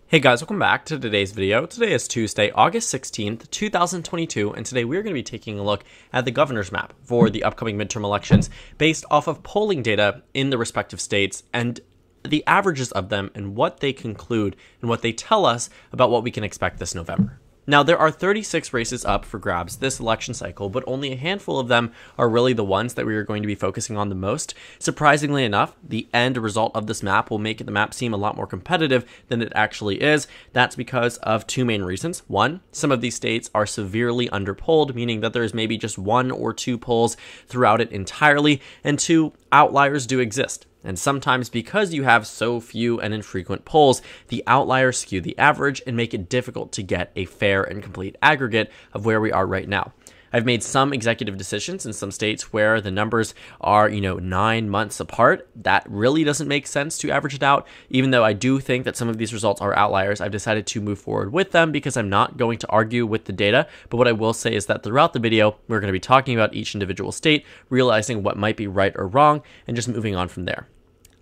Hey guys, welcome back to today's video. Today is Tuesday, August 16th, 2022, and today we're going to be taking a look at the governor's map for the upcoming midterm elections based off of polling data in the respective states and the averages of them and what they conclude and what they tell us about what we can expect this November. Now, there are 36 races up for grabs this election cycle, but only a handful of them are really the ones that we are going to be focusing on the most. Surprisingly enough, the end result of this map will make the map seem a lot more competitive than it actually is. That's because of two main reasons. One, some of these states are severely underpolled, meaning that there's maybe just one or two polls throughout it entirely, and two, outliers do exist. And sometimes because you have so few and infrequent polls, the outliers skew the average and make it difficult to get a fair and complete aggregate of where we are right now. I've made some executive decisions in some states where the numbers are, 9 months apart. That really doesn't make sense to average it out. Even though I do think that some of these results are outliers, I've decided to move forward with them because I'm not going to argue with the data. But what I will say is that throughout the video, we're going to be talking about each individual state, realizing what might be right or wrong, and just moving on from there.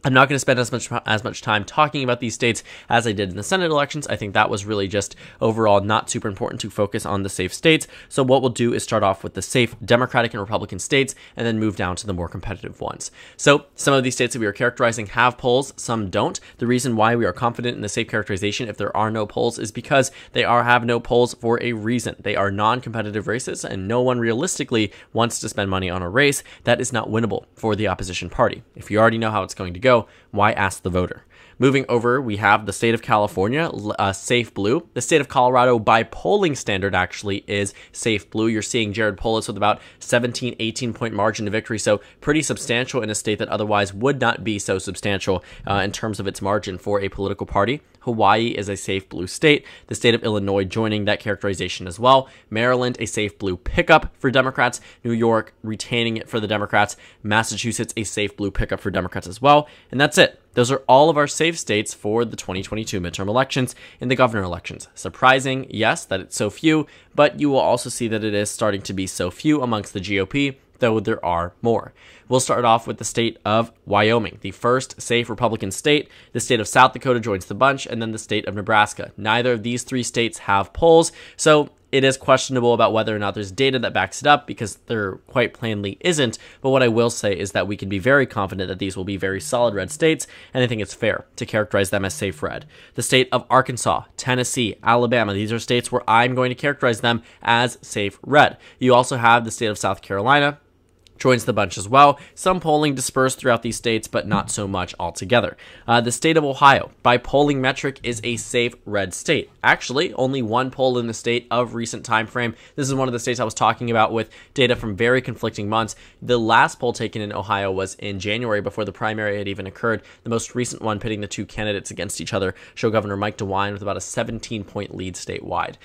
I'm not going to spend as much time talking about these states as I did in the Senate elections. I think that was really just overall not super important to focus on the safe states. So what we'll do is start off with the safe Democratic and Republican states and then move down to the more competitive ones. So some of these states that we are characterizing have polls, some don't. The reason why we are confident in the safe characterization if there are no polls is because they have no polls for a reason. They are non-competitive races and no one realistically wants to spend money on a race that is not winnable for the opposition party. If you already know how it's going to go, why ask the voter? Moving over, we have the state of California, safe blue. The state of Colorado, by polling standard, actually is safe blue. You're seeing Jared Polis with about 17, 18-point margin to victory, so pretty substantial in a state that otherwise would not be so substantial in terms of its margin for a political party. Hawaii is a safe blue state. The state of Illinois joining that characterization as well. Maryland, a safe blue pickup for Democrats. New York retaining it for the Democrats. Massachusetts, a safe blue pickup for Democrats as well. And that's it. Those are all of our safe states for the 2022 midterm elections and the governor elections. Surprising, yes, that it's so few, but you will also see that it is starting to be so few amongst the GOP, though there are more. We'll start off with the state of Wyoming, the first safe Republican state. The state of South Dakota joins the bunch, and then the state of Nebraska. Neither of these three states have polls, so it is questionable about whether or not there's data that backs it up because there quite plainly isn't. But what I will say is that we can be very confident that these will be very solid red states, and I think it's fair to characterize them as safe red. The state of Arkansas, Tennessee, Alabama, these are states where I'm going to characterize them as safe red. You also have the state of South Carolina, joins the bunch as well. Some polling dispersed throughout these states, but not so much altogether. The state of Ohio, by polling metric, is a safe red state. Actually, only one poll in the state of recent time frame. This is one of the states I was talking about with data from very conflicting months. The last poll taken in Ohio was in January before the primary had even occurred. The most recent one pitting the two candidates against each other showed Governor Mike DeWine with about a 17-point lead statewide.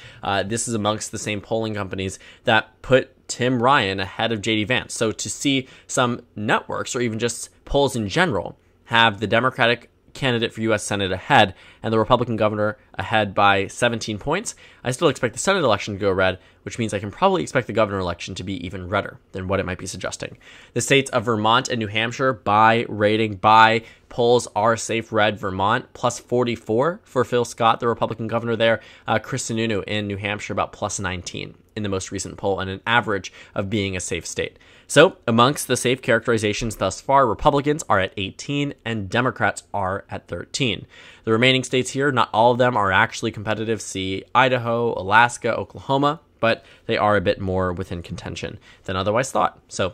This is amongst the same polling companies that put Tim Ryan ahead of JD Vance. So to see some networks or even just polls in general have the Democratic candidate for U.S. Senate ahead and the Republican governor ahead by 17 points, I still expect the Senate election to go red, which means I can probably expect the governor election to be even redder than what it might be suggesting. The states of Vermont and New Hampshire, by rating, by polls, are safe red. Vermont, plus 44 for Phil Scott, the Republican governor there. Chris Sununu in New Hampshire, about plus 19 in the most recent poll, and an average of being a safe state. So amongst the safe characterizations thus far, Republicans are at 18 and Democrats are at 13. The remaining states here, not all of them are actually competitive. See Idaho, Alaska, Oklahoma, but they are a bit more within contention than otherwise thought. So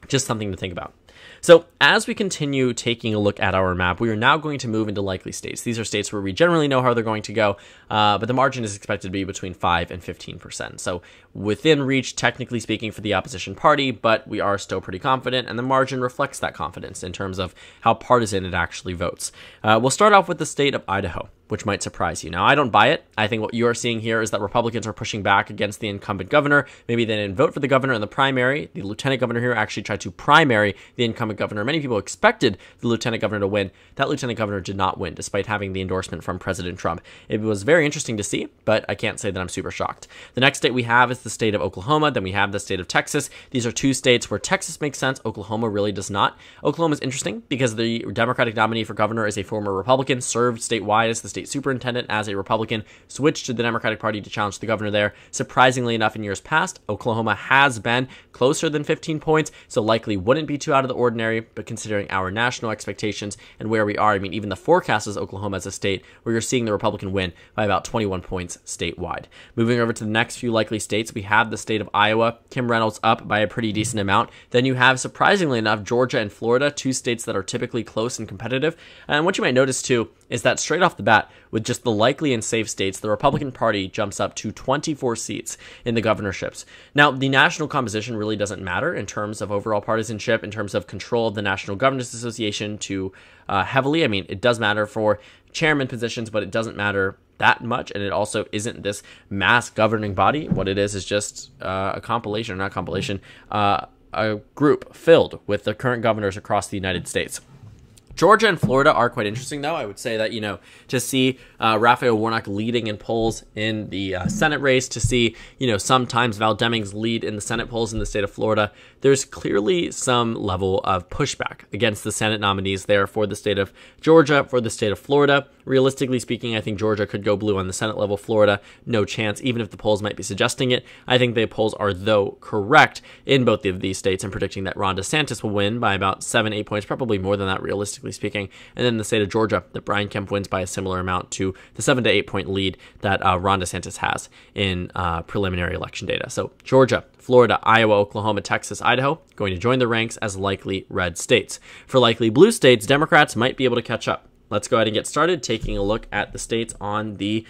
just something to think about. So as we continue taking a look at our map, we are now going to move into likely states. These are states where we generally know how they're going to go, but the margin is expected to be between 5 and 15%. So within reach, technically speaking, for the opposition party, but we are still pretty confident, and the margin reflects that confidence in terms of how partisan it actually votes. We'll start off with the state of Idaho, which might surprise you. Now, I don't buy it. I think what you are seeing here is that Republicans are pushing back against the incumbent governor. Maybe they didn't vote for the governor in the primary. The lieutenant governor here actually tried to primary the incumbent governor. Many people expected the lieutenant governor to win. That lieutenant governor did not win, despite having the endorsement from President Trump. It was very interesting to see, but I can't say that I'm super shocked. The next state we have is the state of Oklahoma. Then we have the state of Texas. These are two states where Texas makes sense. Oklahoma really does not. Oklahoma is interesting because the Democratic nominee for governor is a former Republican, served statewide as the state state superintendent as a Republican, switched to the Democratic Party to challenge the governor there. Surprisingly enough, in years past, Oklahoma has been closer than 15 points, so likely wouldn't be too out of the ordinary, but considering our national expectations and where we are, I mean, even the forecast is Oklahoma as a state where you're seeing the Republican win by about 21 points statewide. Moving over to the next few likely states, we have the state of Iowa. Kim Reynolds up by a pretty decent amount. Then you have, surprisingly enough, Georgia and Florida, two states that are typically close and competitive. And what you might notice too is that straight off the bat, with just the likely and safe states, the Republican Party jumps up to 24 seats in the governorships. Now, the national composition really doesn't matter in terms of overall partisanship, in terms of control of the National Governors Association too heavily. I mean, it does matter for chairman positions, but it doesn't matter that much, and it also isn't this mass governing body. What it is just a compilation, not compilation, a group filled with the current governors across the United States. Georgia and Florida are quite interesting, though. I would say that, to see Raphael Warnock leading in polls in the Senate race, to see, sometimes Val Demings lead in the Senate polls in the state of Florida, there's clearly some level of pushback against the Senate nominees there for the state of Georgia, for the state of Florida. Realistically speaking, I think Georgia could go blue on the Senate level. Florida, no chance, even if the polls might be suggesting it. I think the polls are, though, correct in both of these states and predicting that Ron DeSantis will win by about 7-8 points, probably more than that, realistically speaking. And then the state of Georgia, that Brian Kemp wins by a similar amount to the 7 to 8 point lead that Ron DeSantis has in preliminary election data. So Georgia, Florida, Iowa, Oklahoma, Texas, Idaho going to join the ranks as likely red states. For likely blue states, Democrats might be able to catch up. Let's go ahead and get started taking a look at the states on the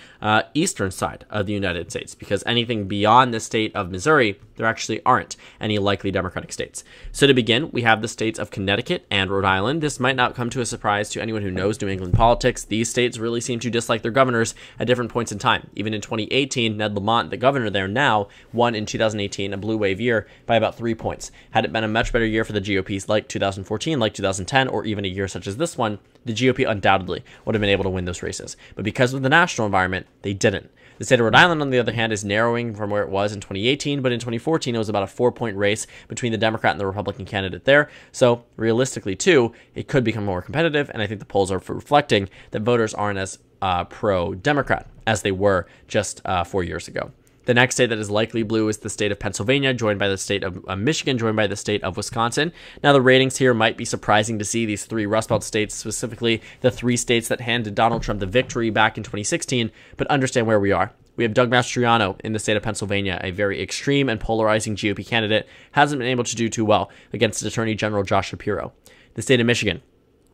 eastern side of the United States, because anything beyond the state of Missouri, there actually aren't any likely Democratic states. So to begin, we have the states of Connecticut and Rhode Island. This might not come to a surprise to anyone who knows New England politics. These states really seem to dislike their governors at different points in time. Even in 2018, Ned Lamont, the governor there now, won in 2018, a blue wave year, by about 3 points. Had it been a much better year for the GOPs like 2014, like 2010, or even a year such as this one, the GOP undoubtedly would have been able to win those races. But because of the national environment, they didn't. The state of Rhode Island, on the other hand, is narrowing from where it was in 2018, but in 2014, it was about a 4-point race between the Democrat and the Republican candidate there. So realistically, too, it could become more competitive, and I think the polls are reflecting that voters aren't as pro-Democrat as they were just 4 years ago. The next state that is likely blue is the state of Pennsylvania, joined by the state of Michigan, joined by the state of Wisconsin. Now, the ratings here might be surprising to see, these three Rust Belt states, specifically the three states that handed Donald Trump the victory back in 2016, but understand where we are. We have Doug Mastriano in the state of Pennsylvania, a very extreme and polarizing GOP candidate, hasn't been able to do too well against Attorney General Josh Shapiro. The state of Michigan,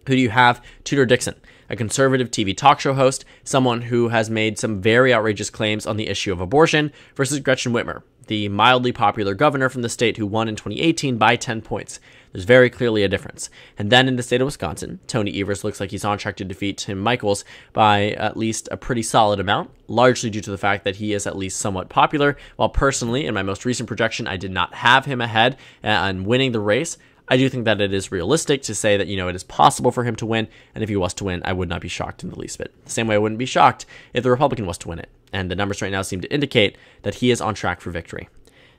who do you have? Tudor Dixon, a conservative TV talk show host, someone who has made some very outrageous claims on the issue of abortion, versus Gretchen Whitmer, the mildly popular governor from the state who won in 2018 by 10 points. There's very clearly a difference. And then in the state of Wisconsin, Tony Evers looks like he's on track to defeat Tim Michels by at least a pretty solid amount, largely due to the fact that he is at least somewhat popular. While personally, in my most recent projection, I did not have him ahead on winning the race, I do think that it is realistic to say that, it is possible for him to win, and if he was to win, I would not be shocked in the least bit. The same way I wouldn't be shocked if the Republican was to win it, and the numbers right now seem to indicate that he is on track for victory.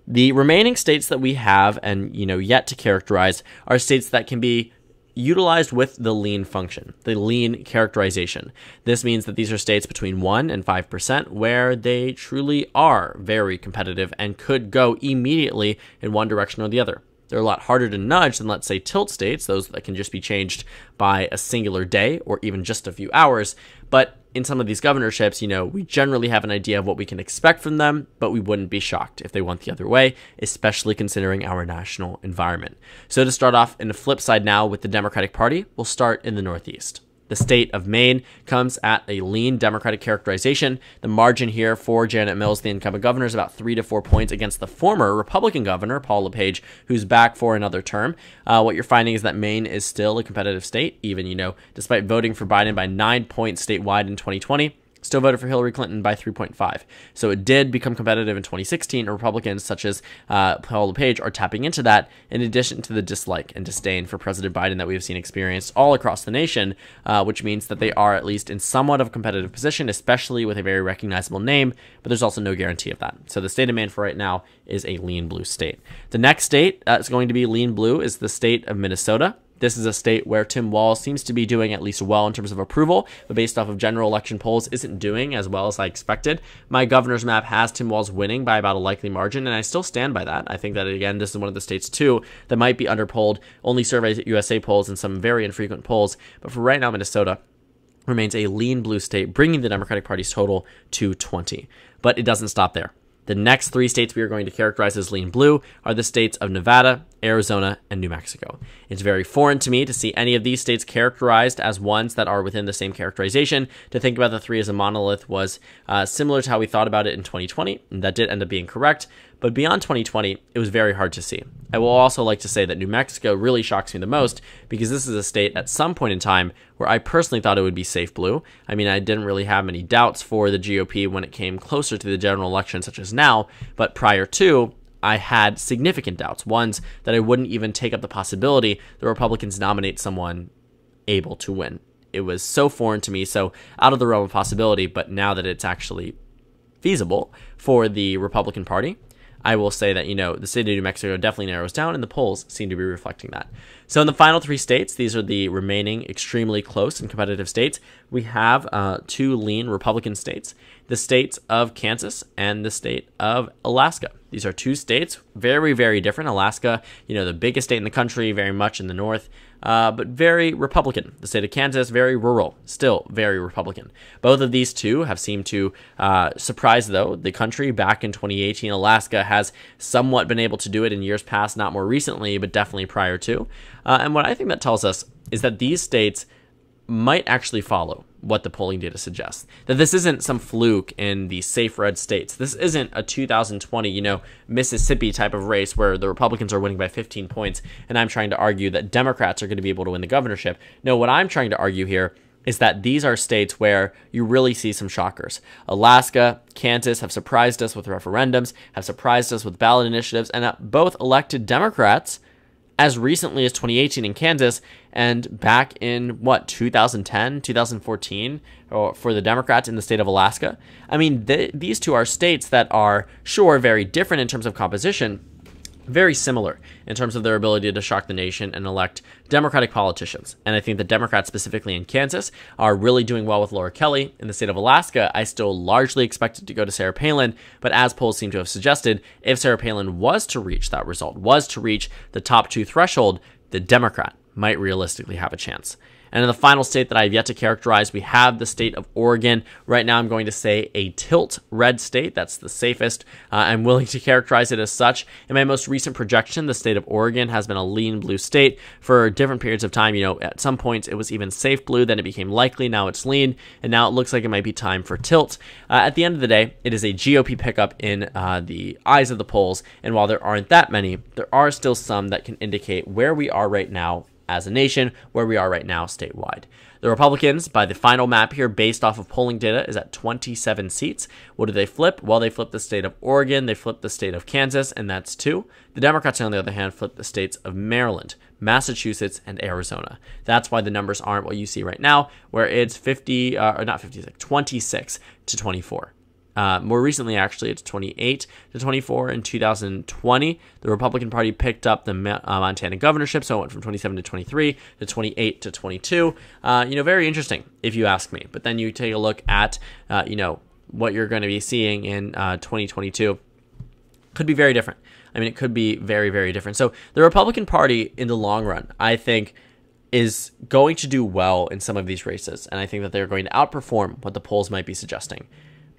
The remaining states that we have and, yet to characterize are states that can be utilized with the lean function, the lean characterization. This means that these are states between 1% and 5% where they truly are very competitive and could go immediately in one direction or the other. They're a lot harder to nudge than, let's say, tilt states, those that can just be changed by a singular day or even just a few hours. But in some of these governorships, we generally have an idea of what we can expect from them, but we wouldn't be shocked if they went the other way, especially considering our national environment. So to start off in the flip side now with the Democratic Party, we'll start in the Northeast. The state of Maine comes at a lean Democratic characterization. The margin here for Janet Mills, the incumbent governor, is about 3 to 4 points against the former Republican governor, Paul LePage, who's back for another term. What you're finding is that Maine is still a competitive state, even, despite voting for Biden by 9 points statewide in 2020. Still voted for Hillary Clinton by 3.5. So it did become competitive in 2016, and Republicans such as Paul LePage are tapping into that, in addition to the dislike and disdain for President Biden that we have seen experienced all across the nation, which means that they are at least in somewhat of a competitive position, especially with a very recognizable name, but there's also no guarantee of that. So the state of Maine for right now is a lean blue state. The next state that's going to be lean blue is the state of Minnesota. This is a state where Tim Walz seems to be doing at least well in terms of approval, but based off of general election polls, isn't doing as well as I expected. My governor's map has Tim Walz winning by about a likely margin, and I still stand by that. I think that, again, this is one of the states, too, that might be underpolled. Only Surveys USA polls and some very infrequent polls. But for right now, Minnesota remains a lean blue state, bringing the Democratic Party's total to 20. But it doesn't stop there. The next 3 states we are going to characterize as lean blue are the states of Nevada, Arizona, and New Mexico. It's very foreign to me to see any of these states characterized as ones that are within the same characterization. To think about the 3 as a monolith was similar to how we thought about it in 2020, and that did end up being correct. But beyond 2020, it was very hard to see. I will also like to say that New Mexico really shocks me the most because this is a state at some point in time where I personally thought it would be safe blue. I mean, I didn't really have many doubts for the GOP when it came closer to the general election, such as now, but prior to, I had significant doubts, ones that I wouldn't even take up the possibility the Republicans nominate someone able to win. It was so foreign to me, so out of the realm of possibility, but now that it's actually feasible for the Republican Party, I will say that, the state of New Mexico definitely narrows down, and the polls seem to be reflecting that. So in the final 3 states, these are the remaining extremely close and competitive states. We have 2 lean Republican states, the states of Kansas and the state of Alaska. These are 2 states, very, very different. Alaska, the biggest state in the country, very much in the north, but very Republican. The state of Kansas, very rural, still very Republican. Both of these 2 have seemed to surprise, though, the country back in 2018. Alaska has somewhat been able to do it in years past, not more recently, but definitely prior to. And what I think that tells us is that these states might actually follow what the polling data suggests. That this isn't some fluke in the safe red states. This isn't a 2020, Mississippi type of race where the Republicans are winning by 15 points, and I'm trying to argue that Democrats are going to be able to win the governorship. No, what I'm trying to argue here is that these are states where you really see some shockers. Alaska, Kansas have surprised us with referendums, have surprised us with ballot initiatives, and both elected Democrats as recently as 2018 in Kansas, and back in, 2010, 2014, for the Democrats in the state of Alaska. I mean, these 2 are states that are, sure, very different in terms of composition, very similar in terms of their ability to shock the nation and elect Democratic politicians. And I think the Democrats, specifically in Kansas, are really doing well with Laura Kelly. In the state of Alaska, I still largely expect it to go to Sarah Palin, but as polls seem to have suggested, if Sarah Palin was to reach that result, was to reach the top 2 threshold, the Democrat might realistically have a chance. And in the final state that I have yet to characterize, we have the state of Oregon. Right now, I'm going to say a tilt red state. That's the safest. I'm willing to characterize it as such. In my most recent projection, the state of Oregon has been a lean blue state for different periods of time. At some points, it was even safe blue. Then it became likely. Now it's lean. And now it looks like it might be time for tilt. At the end of the day, it is a GOP pickup in the eyes of the polls. And while there aren't that many, there are still some that can indicate where we are right now as a nation, where we are right now statewide. The Republicans, by the final map here, based off of polling data, is at 27 seats. What do they flip? Well, they flip the state of Oregon, they flip the state of Kansas, and that's 2. The Democrats, on the other hand, flip the states of Maryland, Massachusetts, and Arizona. That's why the numbers aren't what you see right now, where it's 26 to 24. More recently, actually, it's 28 to 24 in 2020. The Republican Party picked up the Montana governorship, so it went from 27 to 23 to 28 to 22. Very interesting, if you ask me. But then you take a look at, what you're going to be seeing in 2022. Could be very different. I mean, it could be very, very different. So the Republican Party, in the long run, I think, is going to do well in some of these races. And I think that they're going to outperform what the polls might be suggesting.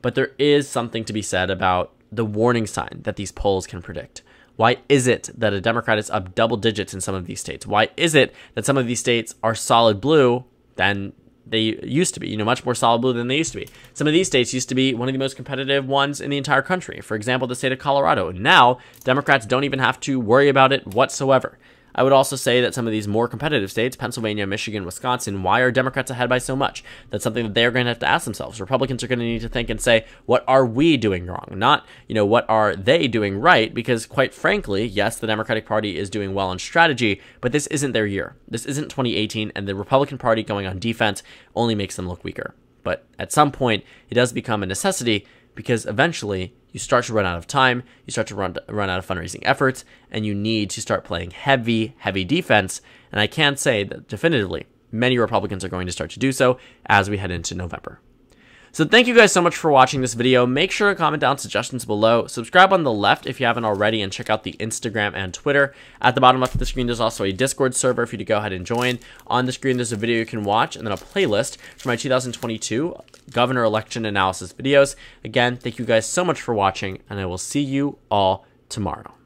But there is something to be said about the warning sign that these polls can predict. Why is it that a Democrat is up double digits in some of these states? Why is it that some of these states are solid blue than they used to be, much more solid blue than they used to be? Some of these states used to be one of the most competitive ones in the entire country. For example, the state of Colorado. Now, Democrats don't even have to worry about it whatsoever. I would also say that some of these more competitive states, Pennsylvania, Michigan, Wisconsin, why are Democrats ahead by so much? That's something that they're going to have to ask themselves. Republicans are going to need to think and say, what are we doing wrong? Not, what are they doing right? Because quite frankly, yes, the Democratic Party is doing well in strategy, but this isn't their year. This isn't 2018, and the Republican Party going on defense only makes them look weaker. But at some point, it does become a necessity because eventually you start to run out of time, you start to run out of fundraising efforts, and you need to start playing heavy defense. And I can say that definitively, many Republicans are going to start to do so as we head into November. So thank you guys so much for watching this video. Make sure to comment down suggestions below. Subscribe on the left if you haven't already, and check out the Instagram and Twitter. At the bottom left of the screen, there's also a Discord server for you to go ahead and join. On the screen, there's a video you can watch, and then a playlist for my 2022 governor election analysis videos. Again, thank you guys so much for watching, and I will see you all tomorrow.